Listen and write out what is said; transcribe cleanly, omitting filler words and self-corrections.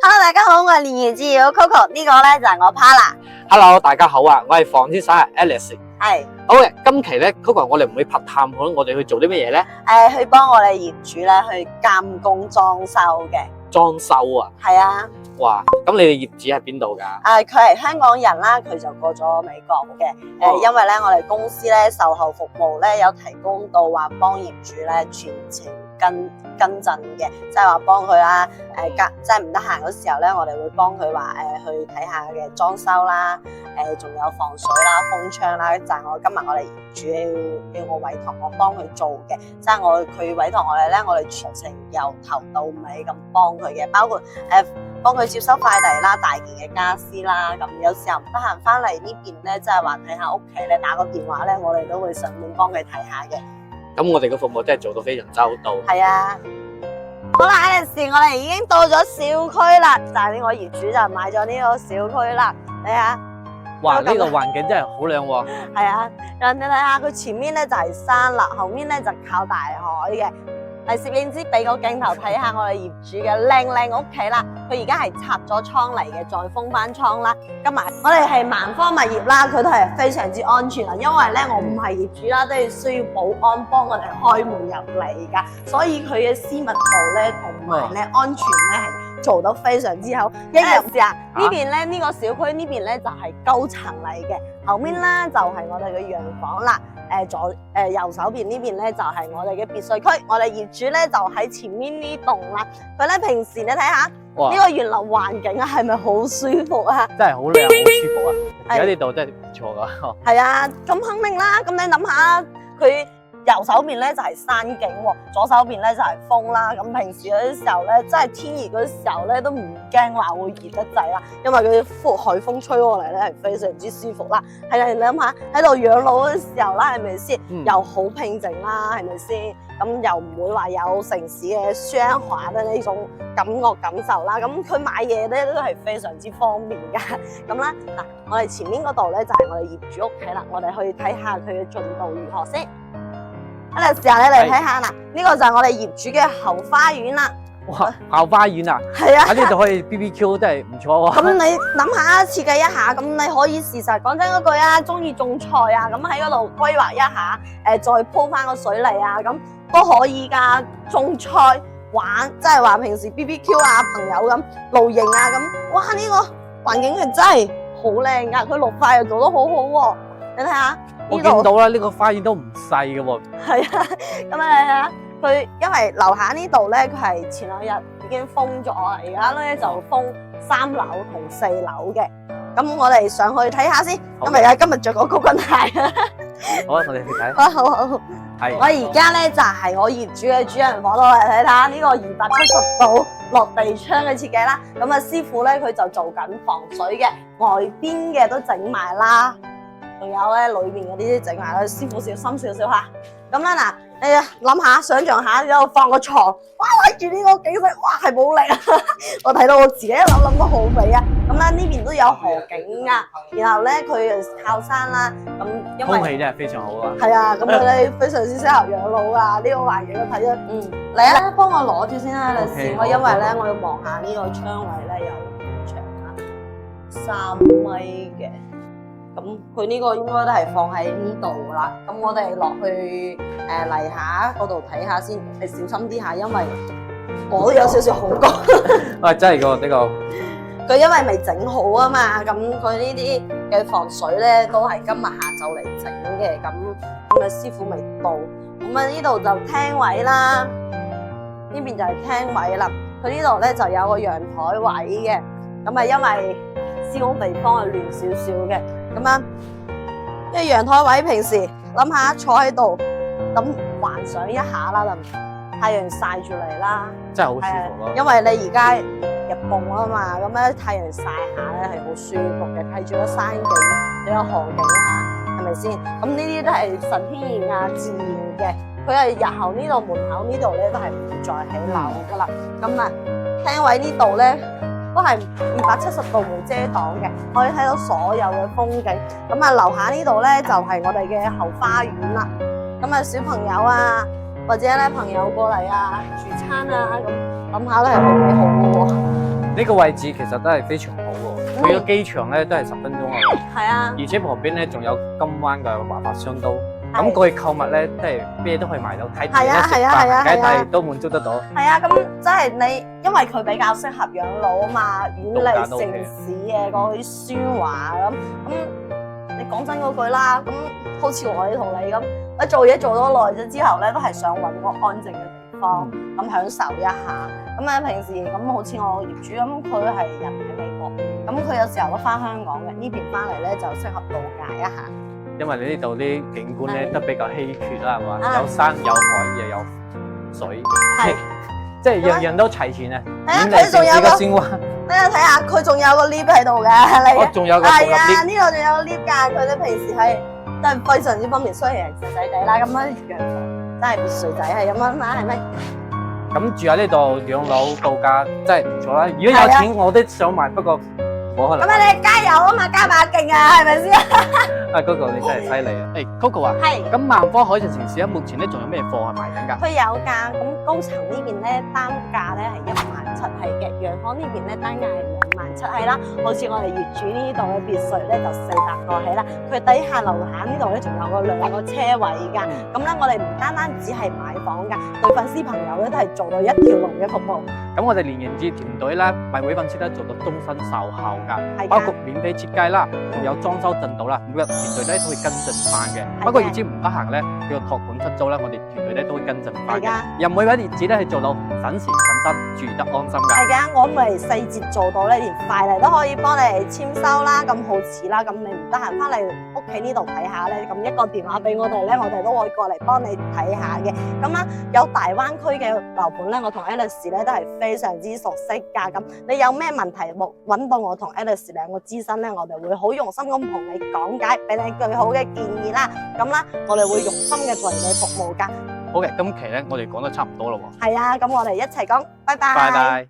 Hello， 大家好，我係蓮兒之友 Coco， 呢個咧就係我 Pala。Hello， 大家好啊，我係房先生 Alice。係。好嘅，今期咧 Coco， 我哋唔會拍探，可能我哋去做啲乜嘢咧？去幫我哋業主咧去監工裝修嘅。裝修啊？係啊。哇，咁你哋業主喺邊度㗎？佢係香港人啦，佢就過咗美國嘅。因為咧我哋公司咧售後服務咧有提供到話幫業主咧全程跟進嘅，即係話幫佢啦，即係唔得閒嗰時候咧，我哋會幫佢話去睇下嘅裝修啦，仲有防水啦、封窗啦，就係今日我哋業主要我委託我幫佢做嘅，即係佢委託我哋咧，我哋全程由頭到尾咁幫佢嘅，包括幫佢接收快遞啦、大件嘅家私啦，咁有時候唔得閒翻嚟呢邊咧，即係話睇下屋企咧，打個電話咧，我哋都會上門幫佢睇下嘅。咁我哋嘅服務真係做到非常周到。係啊，好啦，Alice，我哋已經到咗小區啦，就係呢個業主就買咗呢個小區啦，睇下。哇，呢個環境真係好靚喎。係啊，你睇下佢前面咧就係山啦，後面咧就靠大海嘅。嚟攝影師俾個鏡頭睇下我哋業主嘅靚屋企啦，佢而家係拆咗倉嚟嘅，再封翻倉啦。今日我哋係萬科物業啦，佢都係非常之安全啦，因為咧我唔係業主啦，都係需要保安幫我哋開門入嚟噶，所以佢嘅私密度咧同埋咧安全咧係做得非常之好。一入試啊，呢邊咧呢個小區呢邊咧就係高層嚟嘅，後面咧就係我哋嘅洋房啦。右手邊呢邊咧就係我哋嘅別墅區，我哋業主咧就喺前面呢棟啦。佢咧平時你睇下呢個園林環境啊，係咪好舒服啊？真係好靚，好舒服啊！而家呢度真係唔錯噶。係啊，咁肯定啦。咁你諗下佢。右手邊咧就係山景喎，左手邊咧就係風啦。咁平時嗰啲時候咧，真係天熱嗰啲時候咧，都唔驚話會熱得滯啦，因為佢啲海風吹過嚟咧係非常之舒服啦。係啊，你諗下喺度養老嗰啲時候啦，係咪先？又好平靜啦，係咪先？咁又唔會話有城市嘅喧嘩嘅呢種感受啦。咁佢買嘢咧都係非常之方便㗎。咁啦，嗱，我哋前面嗰度咧就係我哋業主屋企啦，我哋去睇下佢嘅進度如何先。試下你嚟睇下嗱，呢個就係我哋業主嘅後花園啦。哇，後花園啊！係啊，喺呢度可以 BBQ 真係唔錯喎。咁你諗下設計一下，咁你可以事實講真嗰句啊，中意種菜啊，咁喺嗰度規劃一下，再鋪翻個水泥啊，咁都可以㗎。種菜玩，即係話平時 BBQ 啊，朋友咁露營啊，咁哇呢個環境係真係好靚㗎，佢綠化又做得好好喎，你睇下。我見到啦，呢個花園都唔細嘅喎。係啊，咁啊，佢因為樓下呢度咧，佢係前兩日已經封咗，而家咧就封3樓同4樓嘅。咁我哋上去睇下先。因為今日着個高跟鞋。好，我哋去睇。好。係。我而家咧就係我業主嘅主人房度嚟睇下呢個270度落地窗嘅設計啦。咁啊，師傅咧佢就做緊防水嘅，外邊嘅都整埋啦。仲有咧，裏面嗰啲整埋啦，師傅小心少少吓。咁啦嗱，你諗下，想象下，有度放個床，哇，睇住呢個景色，哇，係冇力啊！我睇到我自己一諗都好美啊。咁咧呢邊都有河景噶，然後咧佢靠山啦，咁因為空氣真係非常好啊。係啊，咁佢咧非常之適合養老啊。呢個環境我睇咗，嚟啊，幫我攞住先啦，你試。我因為咧我要望下呢個窗位咧有長啦，3米嘅。咁佢呢個應該都係放喺呢度啦。咁我哋落去泥下嗰度睇下先，係小心啲下，因為我都有少少恐懼。喂，真係個呢個。佢因為未整好啊嘛，咁佢呢啲嘅防水咧都係今日下晝嚟整嘅。咁啊師傅未到，咁啊呢度就廳位啦，呢邊就係廳位啦。佢呢度咧就有個陽台位嘅，咁啊因為施工地方係亂少少嘅。咁樣，因為陽台位平時諗下坐喺度，咁幻想一下啦，就太陽曬住嚟啦，真係好舒服咯。因為你而家入冬啊嘛，咁咧太陽曬下咧係好舒服嘅，睇住個山景，有河景啦，係咪先？咁呢啲都係純天然啊，自然嘅。佢係日後呢度門口呢度咧都係唔會再起樓噶啦。咁啊，廳位呢度咧。都係270度無遮擋嘅，可以睇到所有嘅風景。咁啊，樓下呢度咧就係我哋嘅後花園啦。咁啊，小朋友啊，或者咧朋友過嚟啊，聚餐啊，咁諗下都係好美好嘅喎。呢個位置其實都係非常好喎，去咗機場咧都係10分鐘啊，係啊，而且旁邊咧仲有金灣嘅華發商都，咁過去購物咧即係咩都可以買到，睇電影食飯梗係都滿足得到。係啊，咁即係你，因為佢比較適合養老啊嘛，遠離城市嘅嗰啲喧嘩咁。你講真嗰句啦，咁好似我哋同你咁，我做嘢做咗耐咗之後咧，都係想揾個安靜嘅地方，咁享受一下。咁啊，平時咁好似我業主咁，佢係人喺美國，咁佢有時候都翻香港嘅，呢邊翻嚟咧就適合度假一下。因為你呢度啲景觀咧都比較稀缺啦，係嘛？有山有海又有水，即係樣樣都齊全啊！遠離城市嘅喧嘩。睇下，佢仲有個 lift 喺度嘅，我仲有個係啊，呢度仲有個 lift 㗎。佢哋平時係都係非常之方便，雖然係細細地啦，咁樣樣真係別墅仔係咁樣啦，係咪？咁住喺呢度養老度假真係唔錯啦！如果有錢我都想買，不過冇可能。咁啊，你加油啊嘛，加把勁啊，係咪先？啊，Coco你真係犀利啊！誒，Coco啊，係。咁萬科海上城市咧，目前咧仲有咩貨係賣緊㗎？佢有㗎，咁高層呢邊咧單價咧係17000係嘅，洋房呢邊咧單價係27000係啦。好似我哋業主呢度嘅別墅咧就400個起啦，佢底下樓下呢度咧仲有個2個車位㗎。咁咧我哋唔單單只係買房㗎，對粉絲朋友咧都係做到一條龍嘅服務。咁我哋連營至團隊咧，為每粉絲咧做到終身售後㗎，係包括免費設計啦，仲有裝修進度啦，每日團隊咧都會跟進翻嘅。不過業主唔得閒咧，要託管出租咧，我哋團隊咧都會跟進翻嘅。由每位業主咧去做到省時省心，住得安心㗎。係㗎，我咪細節做到咧，連快遞都可以幫你簽收啦，咁好似啦，咁你唔得閒翻嚟屋企呢度睇下咧，咁一個電話俾我哋咧，我哋都可以過嚟幫你睇下嘅。咁啦，有大灣區嘅樓盤咧，我同 Alice 咧都係非常之熟悉㗎。咁你有咩問題揾到我同 Alice 兩個諮詢咧，我哋會好用心咁同你講解，俾你最好嘅建議啦。咁啦，我哋會用心嘅為你服務㗎。好嘅，今期咧我哋講得差唔多啦喎。係啊，咁我哋一齊講，拜拜。拜拜。